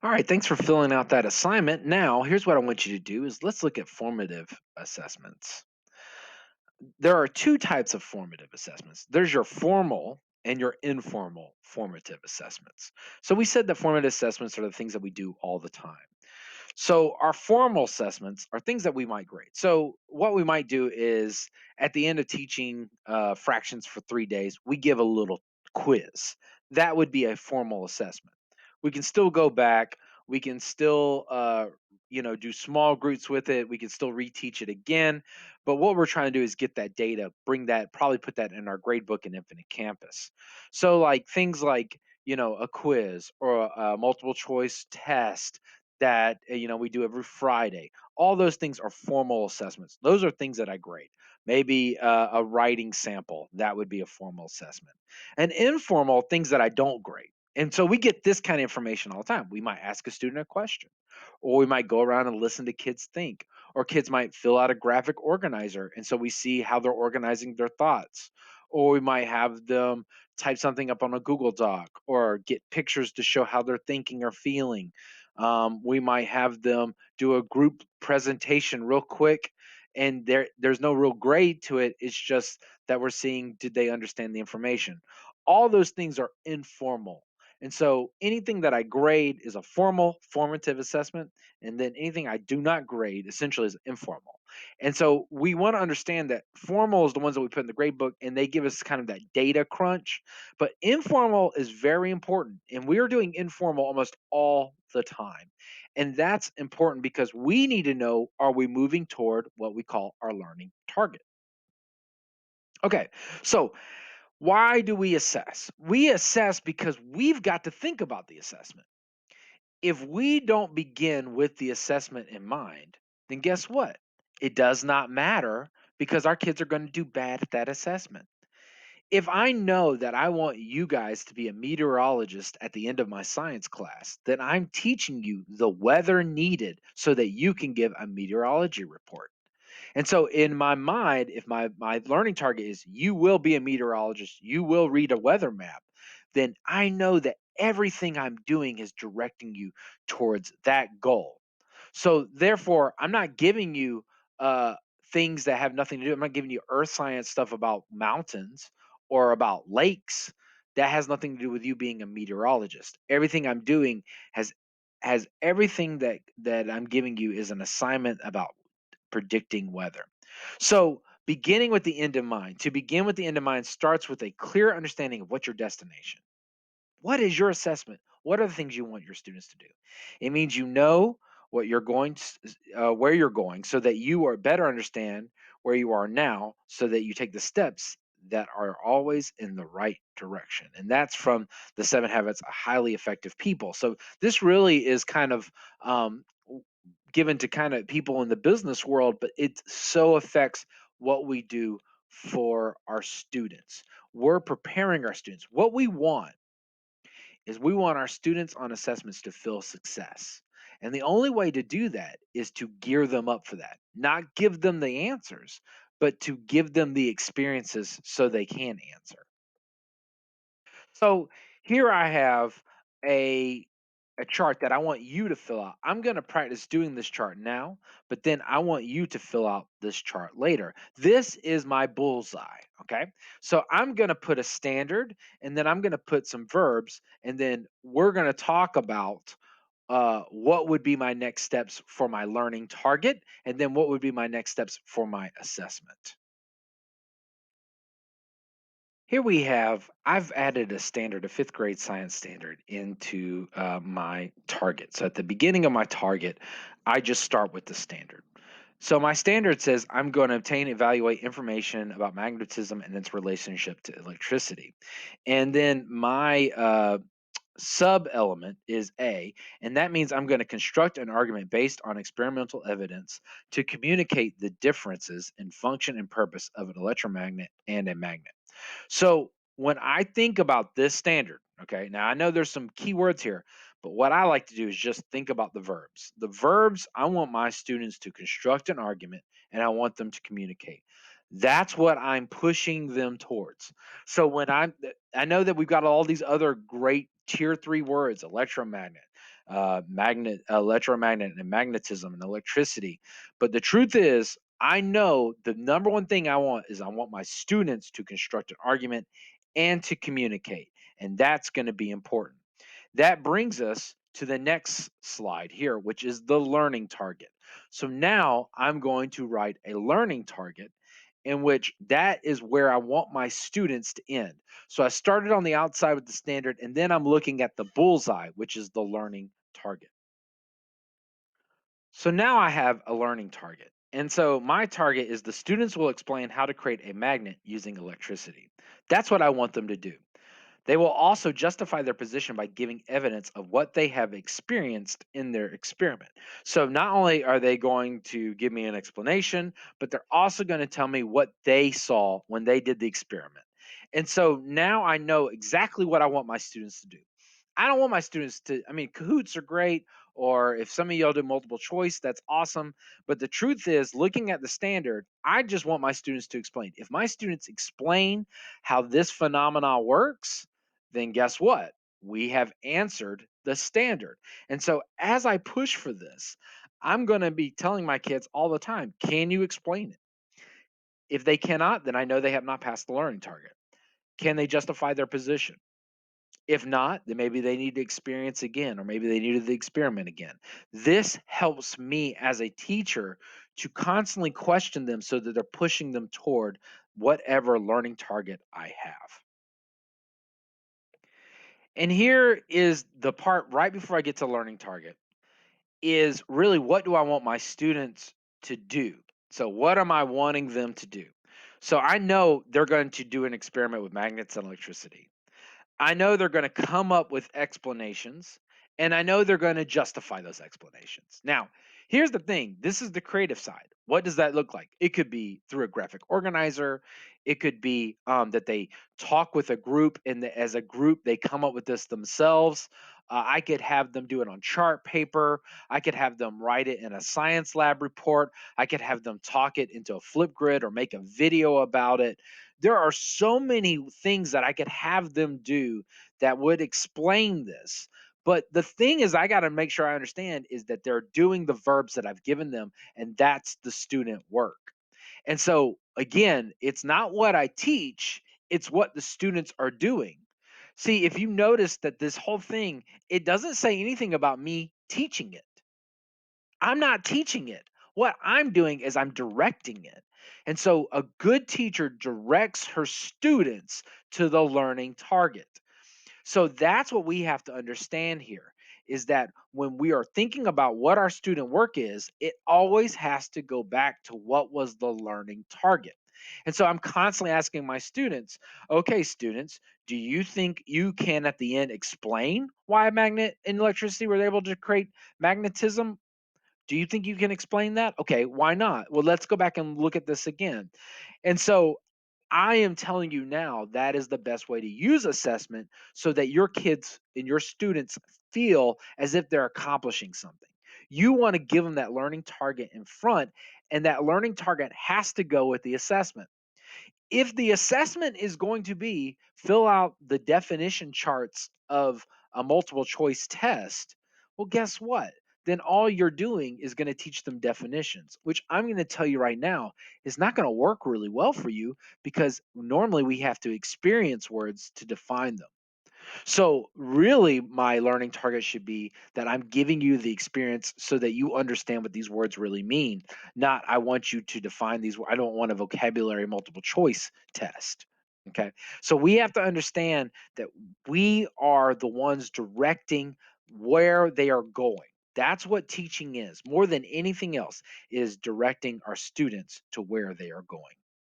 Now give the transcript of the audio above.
All right, thanks for filling out that assignment. Now, here's what I want you to do is let's look at formative assessments. There are two types of formative assessments. There's your formal and your informal formative assessments. So we said that formative assessments are the things that we do all the time. So our formal assessments are things that we might grade. So what we might do is at the end of teaching fractions for 3 days, we give a little quiz. That would be a formal assessment. We can still go back. We can still, do small groups with it. We can still reteach it again. But what we're trying to do is get that data, bring that, probably put that in our grade book in Infinite Campus. So like things like a quiz or a multiple choice test that we do every Friday. All those things are formal assessments. Those are things that I grade. Maybe a writing sample that would be a formal assessment. And informal things that I don't grade. And so we get this kind of information all the time. We might ask a student a question, or we might go around and listen to kids think, or kids might fill out a graphic organizer. And so we see how they're organizing their thoughts, or we might have them type something up on a Google Doc or get pictures to show how they're thinking or feeling. We might have them do a group presentation real quick, and there's no real grade to it. It's just that we're seeing, did they understand the information? All those things are informal. And so anything that I grade is a formal, formative assessment. And then anything I do not grade essentially is informal. And so we want to understand that formal is the ones that we put in the grade book and they give us kind of that data crunch. But informal is very important. And we are doing informal almost all the time. And that's important because we need to know, are we moving toward what we call our learning target? Okay, so why do we assess? We assess because we've got to think about the assessment. If we don't begin with the assessment in mind, then guess what? It does not matter because our kids are going to do bad at that assessment. If I know that I want you guys to be a meteorologist at the end of my science class, then I'm teaching you the weather needed so that you can give a meteorology report. And so in my mind, if my learning target is you will be a meteorologist, you will read a weather map, then I know that everything I'm doing is directing you towards that goal. So therefore, I'm not giving you things that have nothing to do. I'm not giving you earth science stuff about mountains or about lakes. That has nothing to do with you being a meteorologist. Everything I'm doing has everything that I'm giving you is an assignment about predicting weather. So, beginning with the end in mind, to begin with the end in mind starts with a clear understanding of what's your destination. What is your assessment? What are the things you want your students to do? It means you know what you're going to, where you're going, so that you are better understand where you are now, so that you take the steps that are always in the right direction. And that's from the Seven Habits of Highly Effective People. So this really is kind of given to kind of people in the business world, but it so affects what we do for our students. We're preparing our students. What we want is we want our students on assessments to feel success. And the only way to do that is to gear them up for that, not give them the answers, but to give them the experiences so they can answer. So here I have a a chart that I want you to fill out. I'm going to practice doing this chart now, but then I want you to fill out this chart later. This is my bullseye, okay? So I'm going to put a standard and then I'm going to put some verbs and then we're going to talk about what would be my next steps for my learning target and then what would be my next steps for my assessment. Here we have, I've added a standard, a fifth grade science standard into my target. So at the beginning of my target, I just start with the standard. So my standard says I'm going to obtain, evaluate information about magnetism and its relationship to electricity. And then my sub element is A, and that means I'm going to construct an argument based on experimental evidence to communicate the differences in function and purpose of an electromagnet and a magnet. So when I think about this standard, okay, now I know there's some key words here, but what I like to do is just think about the verbs. The verbs, I want my students to construct an argument and I want them to communicate. That's what I'm pushing them towards. So when I know that we've got all these other great tier 3 words, electromagnet, electromagnet and magnetism and electricity. But the truth is, I know the number one thing I want is I want my students to construct an argument and to communicate. And that's going to be important. That brings us to the next slide here, which is the learning target. So now I'm going to write a learning target in which that is where I want my students to end. So I started on the outside with the standard, and then I'm looking at the bullseye, which is the learning target. So now I have a learning target. And so my target is the students will explain how to create a magnet using electricity. That's what I want them to do. They will also justify their position by giving evidence of what they have experienced in their experiment. So not only are they going to give me an explanation, but they're also going to tell me what they saw when they did the experiment. And so now I know exactly what I want my students to do. I don't want my students to, I mean, Kahoots are great, or if some of y'all do multiple choice, that's awesome. But the truth is, looking at the standard, I just want my students to explain. If my students explain how this phenomena works, then guess what? We have answered the standard. And so as I push for this, I'm going to be telling my kids all the time, can you explain it? If they cannot, then I know they have not passed the learning target. Can they justify their position? If not, then maybe they need to experience again, or maybe they needed the experiment again. This helps me as a teacher to constantly question them so that they're pushing them toward whatever learning target I have. And here is the part right before I get to learning target is really what do I want my students to do? So, what am I wanting them to do? So, I know they're going to do an experiment with magnets and electricity. I know they're going to come up with explanations, and I know they're going to justify those explanations. Now, here's the thing, this is the creative side. What does that look like? It could be through a graphic organizer. It could be that they talk with a group, and as a group, they come up with this themselves. I could have them do it on chart paper. I could have them write it in a science lab report. I could have them talk it into a Flipgrid or make a video about it. There are so many things that I could have them do that would explain this. But the thing is, I got to make sure I understand is that they're doing the verbs that I've given them, and that's the student work. And so, again, it's not what I teach, it's what the students are doing. See, if you notice that this whole thing, it doesn't say anything about me teaching it. I'm not teaching it. What I'm doing is I'm directing it. And so a good teacher directs her students to the learning target. So that's what we have to understand here is that when we are thinking about what our student work is, it always has to go back to what was the learning target. And so I'm constantly asking my students, okay, students, do you think you can at the end explain why a magnet and electricity were able to create magnetism? Do you think you can explain that? Okay, why not? Well, let's go back and look at this again. And so I am telling you now that is the best way to use assessment so that your kids and your students feel as if they're accomplishing something. You want to give them that learning target in front, and that learning target has to go with the assessment. If the assessment is going to be fill out the definition charts of a multiple choice test, well, guess what? Then all you're doing is going to teach them definitions, which I'm going to tell you right now is not going to work really well for you because normally we have to experience words to define them. So, really, my learning target should be that I'm giving you the experience so that you understand what these words really mean. Not, I want you to define these. I don't want a vocabulary multiple choice test. Okay. So, we have to understand that we are the ones directing where they are going. That's what teaching is more than anything else, is directing our students to where they are going.